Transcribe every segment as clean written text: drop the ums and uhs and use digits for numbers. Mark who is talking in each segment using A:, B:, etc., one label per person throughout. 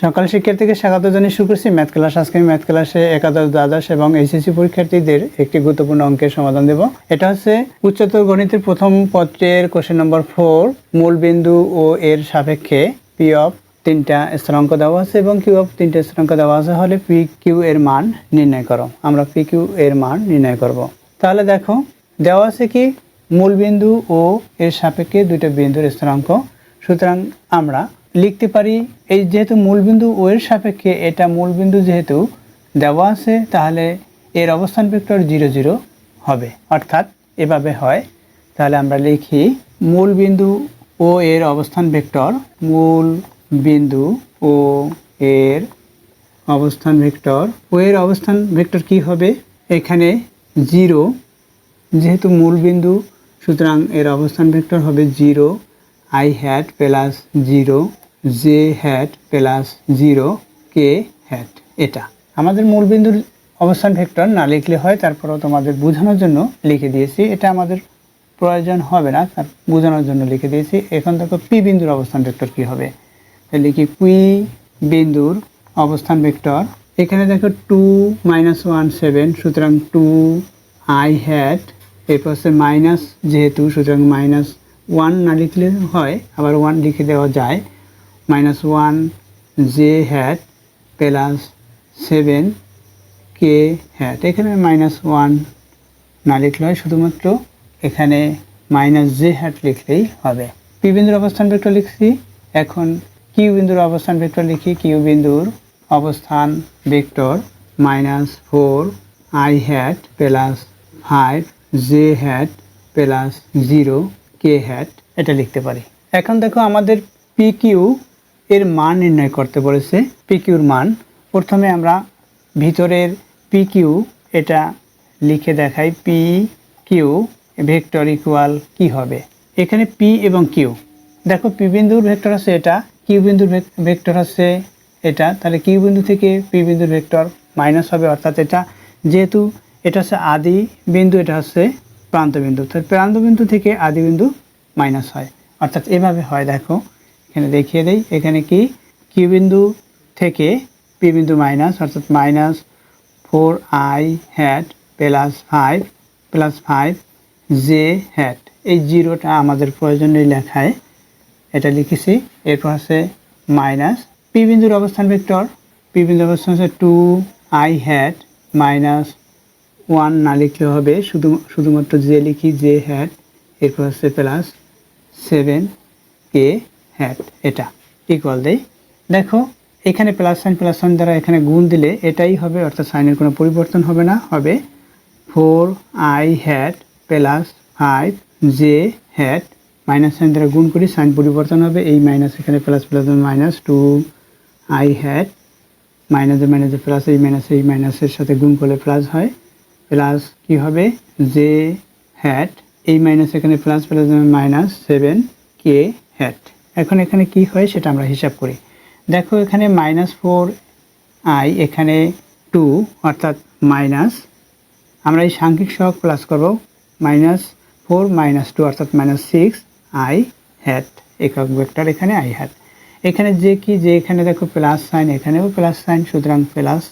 A: সকাল শিক্ষার্থীকে স্বাগত জানিয়ে শুরু করছি ম্যাথ ক্লাস। আজকে আমি ম্যাথ ক্লাসে একাদশ, দ্বাদশ এবং এইচএসসি পরীক্ষার্থীদের একটি গুরুত্বপূর্ণ অঙ্কের সমাধান দেব। এটা হচ্ছে উচ্চতর গণিতের প্রথম পত্রের কোশ্চেন নম্বর 4। মূলবিন্দু ও এর সাপেক্ষে পি অফ 3টা স্থিরাঙ্ক দেওয়া আছে এবং কিউ অফ 3টা স্থিরাঙ্ক দেওয়া আছে হলে পি কিউ এর মান নির্ণয় করো। আমরা পি কিউ এর মান নির্ণয় করব। তাহলে দেখো দেওয়া আছে কি মূলবিন্দু ও এর সাপেক্ষে দুইটা বিন্দুর স্থিরাঙ্ক। সুতরাং আমরা লিখতে পারি এই যেহেতু মূলবিন্দু ও এর সাপেক্ষে এটা মূলবিন্দু যেহেতু দেওয়া আছে তাহলে এর অবস্থান ভেক্টর 0 0 হবে, অর্থাৎ এভাবে হয়। তাহলে আমরা লিখি মূলবিন্দু ও এর অবস্থান ভেক্টর, মূলবিন্দু ও এর অবস্থান ভেক্টর, ও এর অবস্থান ভেক্টর কি হবে এখানে 0, যেহেতু মূলবিন্দু সুতরাং এর অবস্থান ভেক্টর হবে 0 i hat plus 0 j hat plus 0 k hat। এটা আমাদের মূলবিন্দুর অবস্থান ভেক্টর না লিখলে হয়, তারপরেও তোমাদের বোঝানোর জন্য লিখে দিয়েছি। এটা আমাদের প্রয়োজন হবে না, তার বোঝানোর জন্য লিখে দিয়েছি। এখন দেখো পি বিন্দুর অবস্থান ভেক্টর কি হবে, তাহলে লিখি পি বিন্দুর অবস্থান ভেক্টর। এখানে দেখো 2 -1 7, সুতরাং 2 i hat, এরপর হচ্ছে মাইনাস যেহেতু সুতরাং -1 না লিখলে হয়, আবার 1 লিখে দেওয়া যায়, -1 j hat plus 7 k hat। এখানে -1 না লিখলে হয়, শুধুমাত্র এখানে -j hat লিখলেই হবে। পি বিন্দুর অবস্থান ভেক্টর লিখছি। এখন কিউ বিন্দুর অবস্থান ভেক্টর লিখি। কিউ বিন্দুর অবস্থান vector -4 i hat plus 5 j hat plus 0 k hat, এটা লিখতে পারি। এখন দেখো আমাদের পি কিউ এর মান নির্ণয় করতে বলেছে। পি কিউর মান প্রথমে আমরা ভিতরের পি কিউ এটা লিখে দেখাই। পি কিউ ভেক্টর ইকুয়াল কি হবে, এখানে পি এবং কিউ দেখো পি বিন্দুর ভেক্টর আছে এটা, কিউ বিন্দুর ভেক্টর আছে এটা, তাহলে কিউ বিন্দু থেকে পি বিন্দুর ভেক্টর মাইনাস হবে, অর্থাৎ এটা যেহেতু এটা হচ্ছে আদি বিন্দু, এটা হচ্ছে প্রান্ত বিন্দু, তাহলে প্রান্ত বিন্দু থেকে আদি বিন্দু মাইনাস হয়, অর্থাৎ এভাবে হয়। দেখো এখানে দেখিয়ে দেই, এখানে কি কিউ বিন্দু থেকে পি বিন্দু মাইনাস, অর্থাৎ -4 i hat plus 5 plus 5 j hat। এই জিরোটা আমাদের প্রয়োজনীয় লেখায় এটা লিখেছি। এরপর আছে মাইনাস পি বিন্দুর অবস্থান ভেক্টর। পি বিন্দুর অবস্থান হচ্ছে 2 i hat -1 না লিখলে হবে, শুধুমাত্র জে লিখি j hat, এরপর হচ্ছে প্লাস 7 k hat। এটা ইকুয়াল দেই। দেখো এখানে প্লাস সাইন দ্বারা এখানে গুণ দিলে এটাই হবে, অর্থাৎ সাইনের কোনো পরিবর্তন হবে না, হবে 4 i hat plus 5 j hat, minus sine দ্বারা গুণ করি সাইন পরিবর্তন হবে, এই মাইনাস এখানে plus plus minus 2 i hat মাইনাসে প্লাস, এই মাইনাসের সাথে গুণ করলে প্লাস হয়, প্লাস কি হবে j hat, এই মাইনাস এখানে প্লাস প্লাস -7 k hat। এখন এখানে কি হয় সেটা আমরা হিসাব করি। দেখো এখানে -4 i, এখানে 2, অর্থাৎ মাইনাস, আমরা এই সাংখ্যিক সহগ প্লাস করব, -4 -2 অর্থাৎ -6 i hat, একক ভেক্টর এখানে i hat। এখানে যে কি যে এখানে দেখো প্লাস সাইন, এখানেও প্লাস সাইন, সুতরাং প্লাস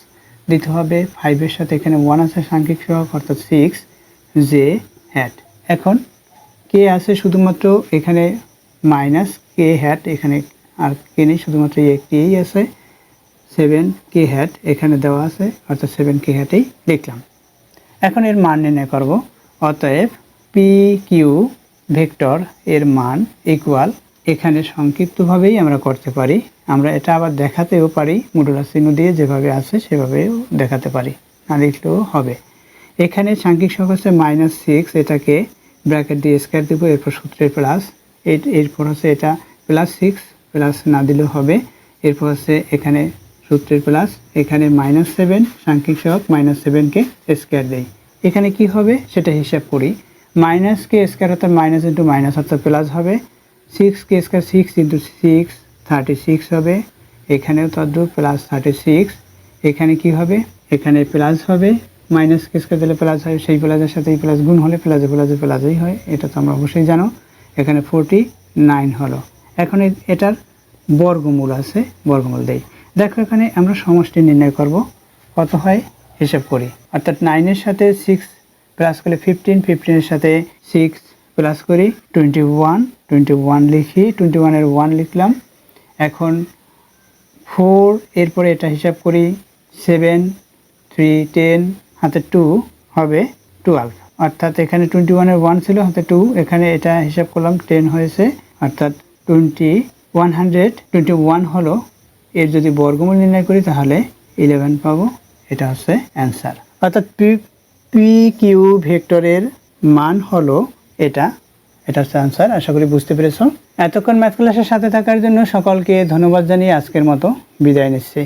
A: দিতে হবে। 5 এর সাথে এখানে 1 আছে সাংখ্যিক সহগ, অর্থাৎ 6 j hat। এখন কে আছে শুধুমাত্র এখানে মাইনাস k hat, এখানে আর কে নেই, শুধুমাত্র একটিই আছে 7 k hat এখানে দেওয়া আছে, অর্থাৎ 7 k hat লিখলাম। এখন এর মান নির্ণয় করব। অতএব পি কিউ ভেক্টর এর মান ইকুয়াল, এখানে সংক্ষিপ্তভাবেই আমরা করতে পারি, আমরা এটা আবার দেখাতেও পারি মডুলাস চিহ্ন দিয়ে, যেভাবে আছে সেভাবেও দেখাতে পারি, না লিখলেও হবে। এখানে সাংখ্যিক সহগ হচ্ছে -6, এটাকে ব্র্যাকেট দিয়ে স্কয়ার দেব, এরপর সূত্রের প্লাস, এরপর হচ্ছে এটা প্লাস 6 প্লাস না দিলেও হবে, এরপর হচ্ছে এখানে সূত্রের প্লাস, এখানে -7 সাংখ্যিক সহগ -7কে স্কয়ার দেই। এখানে কি হবে সেটা হিসাব করি, মাইনাসকে স্কয়ার অর্থাৎ মাইনাস ইন্টু মাইনাস অর্থাৎ প্লাস হবে, 6কে স্কয়ার 6 ইন্টু 6 36 হবে, এখানেও তদ্রূপ প্লাস 36, এখানে কি হবে এখানে প্লাস হবে, মাইনাসকে স্কয়ার দিলে প্লাস হয়, সেই প্লাসের সাথে এই প্লাস গুণ হলে প্লাসই হয়, এটা তো আমরা অবশ্যই জানো। এখানে 49 হলো। এখন এটার বর্গমূল আছে, বর্গমূল দেই। দেখো এখানে আমরা সমষ্টি নির্ণয় করব, কত হয় হিসাব করি। অর্থাৎ 9 এর সাথে 6 প্লাস করলে 15, 15 এর সাথে 6 প্লাস করি 21, 21 লিখি, 21 এর 1 লিখলাম। এখন 4 এরপরে এটা হিসাব করি 7, 3, 10 হাতে 2 হবে 12। অর্থাৎ এখানে 21 এর 1 ছিল, হাতে 2, এখানে এটা হিসাব করলাম 10 হয়েছে, অর্থাৎ 121 হলো। এর যদি বর্গমূল নির্ণয় করি তাহলে 11 পাবো। এটা হচ্ছে অ্যান্সার। অর্থাৎ পি কিউ ভেক্টরের মান হলো এটা হচ্ছে অ্যান্সার। আশা করি বুঝতে পেরেছো। এতক্ষণ ম্যাথ ক্লাসের সাথে থাকার জন্য সকলকে ধন্যবাদ জানিয়ে আজকের মতো বিদায় নিচ্ছি।